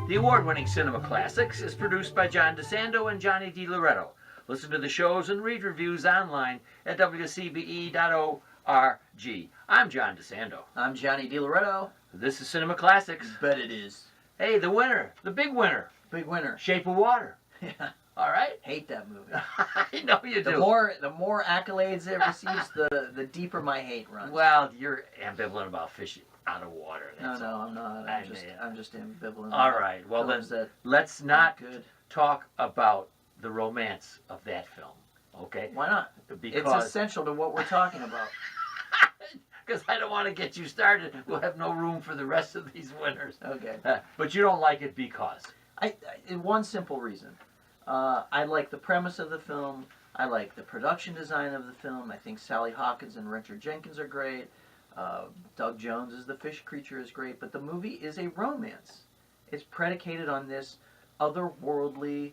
The award-winning Cinema Classics is produced by John DeSando and Johnny DiLoretto. Listen to the shows and read reviews online at WCBE.org. I'm John DeSando. I'm Johnny DiLoretto. This is Cinema Classics. Bet it is. Hey, the winner, the big winner. Big winner. Shape of Water. Yeah. All right? Hate that movie. I know you do. The more accolades it receives, the deeper my hate runs. Well, you're ambivalent about fish out of water. No, That's all. I'm not. I'm just ambivalent. All right. Well, then let's not talk about the romance of that film. Okay? Why not? Because it's essential to what we're talking about. Because I don't want to get you started. We'll have no room for the rest of these winners. Okay. But you don't like it because? One simple reason. I like the premise of the film. I like the production design of the film. I think Sally Hawkins and Richard Jenkins are great. Doug Jones as the fish creature is great. But the movie is a romance. It's predicated on this otherworldly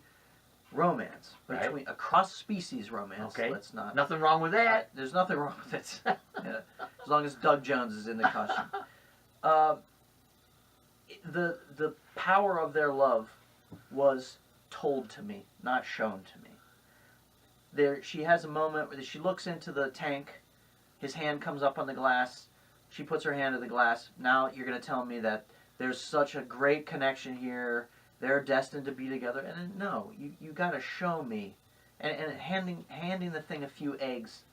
romance between a cross-species romance. Okay. Let's not. Nothing wrong with that. There's nothing wrong with it. Yeah, as long as Doug Jones is in the costume. The power of their love was told to me, not shown to me. She has a moment where she looks into the tank. His hand comes up on the glass. She puts her hand to the glass. Now you're going to tell me that there's such a great connection here. They're destined to be together. And no, you got to show me. And handing the thing a few eggs,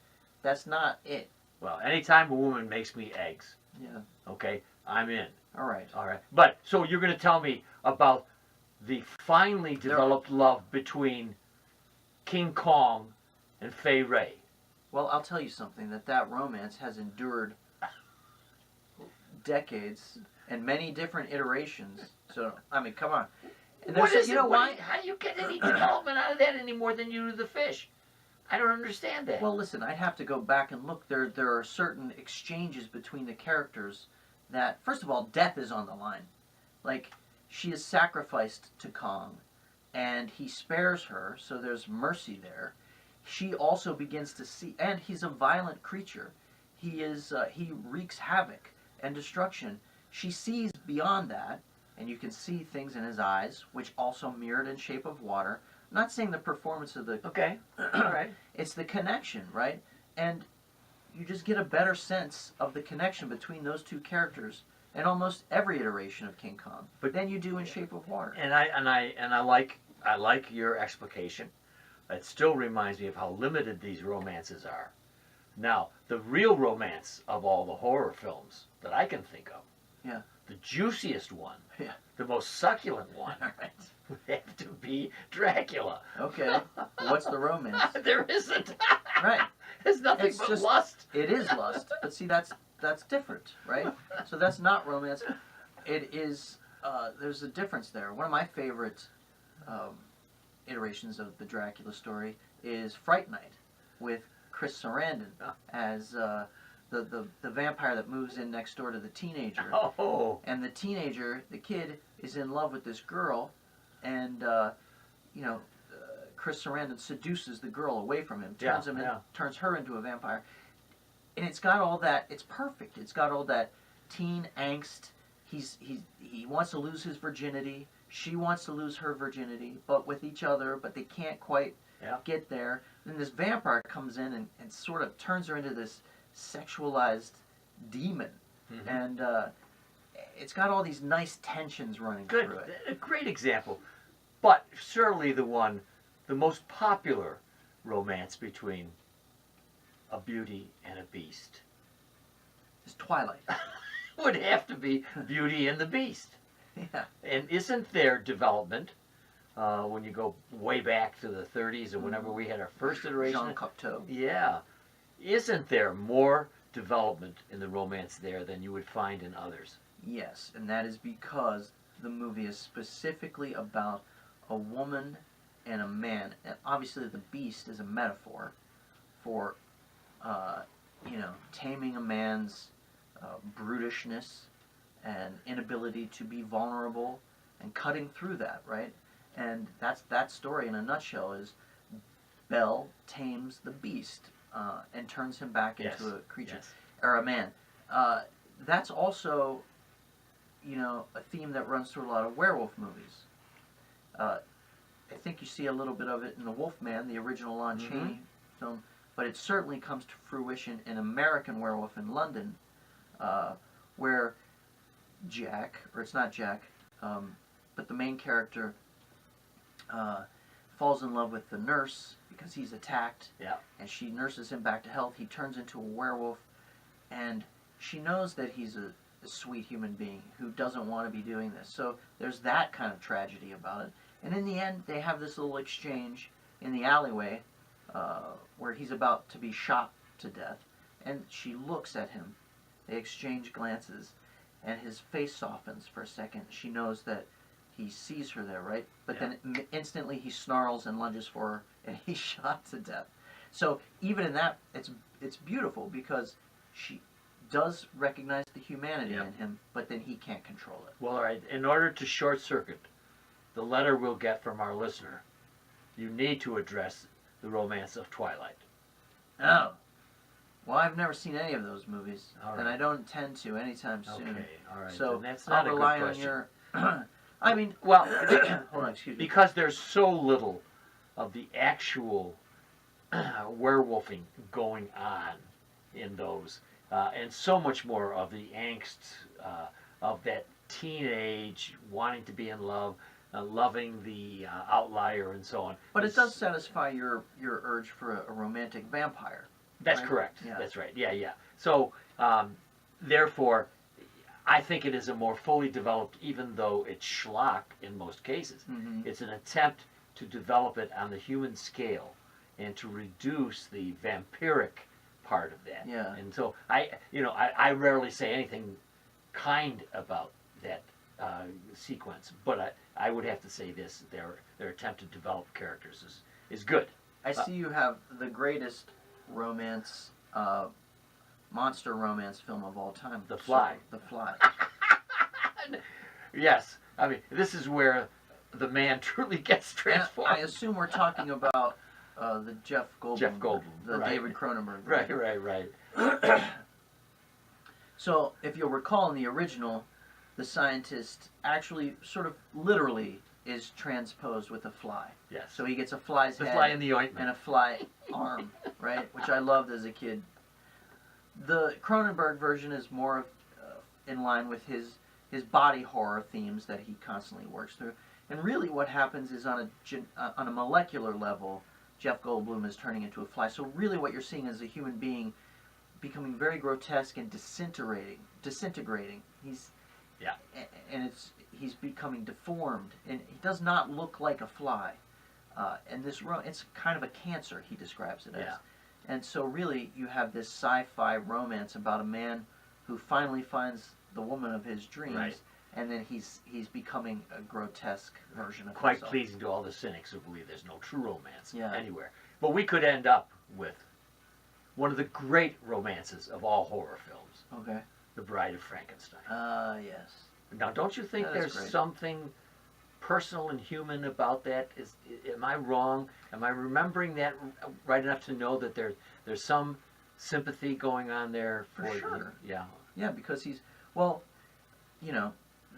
that's not it. Well, anytime a woman makes me eggs, yeah, okay, I'm in. All right. But so you're going to tell me about the finely developed love between King Kong and Fay Ray. Well, I'll tell you something, that romance has endured decades and many different iterations. So, I mean, come on. And What is you know why? How do you get any development out of that any more than you do the fish? I don't understand that. Well, listen, I'd have to go back and look. There are certain exchanges between the characters that, first of all, death is on the line. Like, she is sacrificed to Kong, and he spares her, so there's mercy there. She also begins to see, and he's a violent creature. He wreaks havoc and destruction. She sees beyond that, and you can see things in his eyes, which also mirrored in Shape of Water. I'm not saying the performance of the... Okay, all right. It's the connection, right? And you just get a better sense of the connection between those two characters in almost every iteration of King Kong, but than you do in Shape of Water. And I like your explication. It still reminds me of how limited these romances are. Now, the real romance of all the horror films that I can think of, yeah, the juiciest one, yeah, the most succulent one, all right, would have to be Dracula. Okay, what's the romance? There isn't. Right. It's nothing It's but just lust. It is lust, but see, that's different, right? So that's not romance. It is. There's a difference there. One of my favorite iterations of the Dracula story is Fright Night, with Chris Sarandon as the vampire that moves in next door to the teenager. Oh. And the teenager, the kid, is in love with this girl, and Chris Sarandon seduces the girl away from him, turns her into a vampire. And it's got all that. It's perfect. It's got all that teen angst. He wants to lose his virginity. She wants to lose her virginity, but with each other. But they can't quite get there. Then this vampire comes in and sort of turns her into this sexualized demon. Mm-hmm. And it's got all these nice tensions running through it. A great example. But surely the most popular romance between a beauty and a beast is Twilight. Would have to be Beauty and the Beast. Yeah. And isn't there development when you go way back to the 30s or whenever we had our first iteration? Jean Cocteau. Yeah. Isn't there more development in the romance there than you would find in others? Yes, and that is because the movie is specifically about a woman and a man. And obviously the beast is a metaphor for taming a man's brutishness and inability to be vulnerable and cutting through that, right? And that story in a nutshell is Belle tames the beast and turns him back into a creature, or a man. That's also you know, a theme that runs through a lot of werewolf movies. I think you see a little bit of it in The Wolfman, the original Lon Chaney film, but it certainly comes to fruition in American Werewolf in London, where Jack, or it's not Jack, but the main character falls in love with the nurse because he's attacked, and she nurses him back to health. He turns into a werewolf, and she knows that he's a sweet human being who doesn't want to be doing this. So there's that kind of tragedy about it. And in the end, they have this little exchange in the alleyway where he's about to be shot to death, and she looks at him. They exchange glances, and his face softens for a second. She knows that he sees her there, right? But then instantly he snarls and lunges for her, and he's shot to death. So even in that, it's beautiful because she does recognize the humanity in him, but then he can't control it. Well, all right. In order to short circuit the letter we'll get from our listener, you need to address the romance of Twilight. Oh. Well, I've never seen any of those movies, All right. and I don't intend to anytime soon. Okay, all right. So then that's not I'll a rely good on question. your... I mean... Well, hold on, excuse me. because there's so little of the actual werewolfing going on in those, and so much more of the angst of that teenage wanting to be in love, loving the outlier, and so on. But it does satisfy your urge for a romantic vampire. That's right? correct. Yeah. That's right. Yeah. So, therefore, I think it is a more fully developed, even though it's schlock in most cases. Mm-hmm. It's an attempt to develop it on the human scale and to reduce the vampiric part of that. Yeah. And so I rarely say anything kind about that sequence, but I would have to say this: their attempt to develop characters is good. I see you have the greatest romance, monster romance film of all time. The Fly. The Fly. Yes, I mean this is where the man truly gets transformed. I assume we're talking about the Jeff Goldblum. The right. David Cronenberg. Right. So, if you'll recall in the original, the scientist actually sort of literally is transposed with a fly. Yes. So he gets a fly's The head fly in the ointment. and a fly arm, right? Which I loved as a kid. The Cronenberg version is more in line with his body horror themes that he constantly works through. And really what happens is on a molecular level, Jeff Goldblum is turning into a fly. So really what you're seeing is a human being becoming very grotesque and disintegrating. He's becoming deformed, and he does not look like a fly. And it's kind of a cancer, he describes it as. Yeah. And so really you have this sci-fi romance about a man who finally finds the woman of his dreams, Right. and then he's becoming a grotesque version of Quite himself. pleasing to all the cynics who believe there's no true romance Yeah. anywhere. But we could end up with one of the great romances of all horror films, Okay. The Bride of Frankenstein. Yes. Now, don't you think That is there's great. something personal and human about that? Am I wrong? Am I remembering that right enough to know that there's some sympathy going on there For sure. Yeah. Yeah, because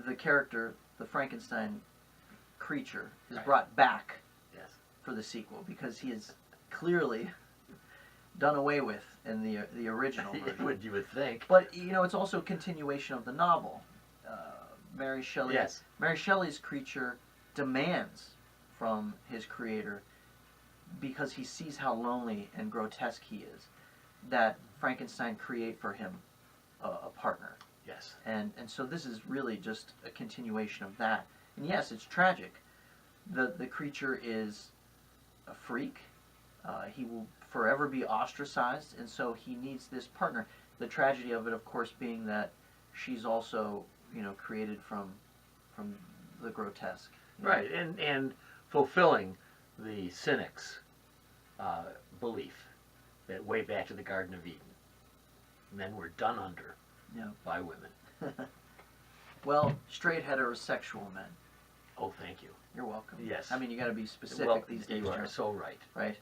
the character, the Frankenstein creature, is Right. brought back Yes. for the sequel because he is clearly done away with in the original version. You would think. But it's also a continuation of the novel. Mary Shelley. Yes. Mary Shelley's creature demands from his creator, because he sees how lonely and grotesque he is, that Frankenstein create for him a partner. Yes. And so this is really just a continuation of that. And yes, it's tragic. The creature is a freak. He will forever be ostracized, and so he needs this partner. The tragedy of it, of course, being that she's also, created from the grotesque. Right, and fulfilling the cynics' belief that way back to the Garden of Eden, men were done under by women. Well, straight heterosexual men. Oh, thank you. You're welcome. Yes. I mean, you got to be specific Well, these days, you are Joe. so right. Right?